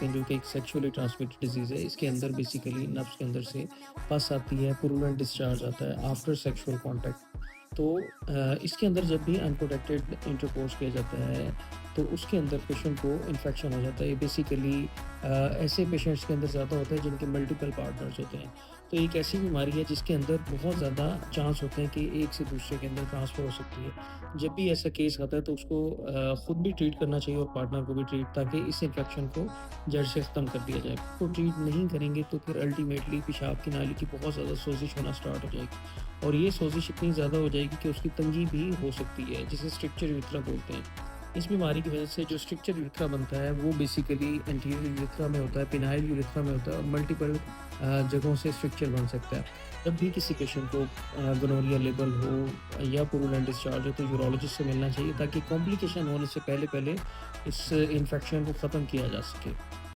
सकते हैं, जो कि एक सेक्सुअली ट्रांसमिटेड डिज़ीज़ है। इसके अंदर बेसिकली नर्व्स के अंदर से पस आती है, पुरुलेंट डिस्चार्ज आता है आफ्टर सेक्सुअल कॉन्टैक्ट। तो इसके अंदर जब भी अनप्रोटेक्टेड इंटरकोर्स किया जाता है, तो उसके अंदर पेशेंट को इन्फेक्शन हो जाता है। ये बेसिकली ऐसे पेशेंट्स के अंदर ज़्यादा होता है जिनके मल्टीपल पार्टनर्स होते हैं। तो एक ऐसी बीमारी है जिसके अंदर बहुत ज़्यादा चांस होते हैं कि एक से दूसरे के अंदर ट्रांसफ़र हो सकती है। जब भी ऐसा केस आता है तो उसको खुद भी ट्रीट करना चाहिए और पार्टनर को भी ट्रीट, ताकि इस इन्फेक्शन को जड़ से ख़त्म कर दिया जाए। को ट्रीट नहीं करेंगे तो फिर अल्टीमेटली पेशाब की नाली की बहुत ज़्यादा सोज़िश होना स्टार्ट हो जाएगी, और ये सोज़िश इतनी ज़्यादा हो जाएगी कि उसकी तंगी भी हो सकती है, जिसे स्ट्रक्चर यूरेथ्रा बोलते हैं। इस बीमारी की वजह से जो स्ट्रक्चर यूरेथ्रा बनता है वो बेसिकली एंटीरियर यूरेथ्रा में होता है, पेनाइल यूरेथ्रा में होता है, और मल्टीपल जगहों से स्ट्रक्चर बन सकता है। जब भी किसी पेशेंट को गोनोरिया लेबल हो या पुरुलेंट डिस्चार्ज हो तो यूरोलॉजिस्ट से मिलना चाहिए, ताकि कॉम्प्लिकेशन होने से पहले-पहले इस इन्फेक्शन को ख़त्म किया जा सके।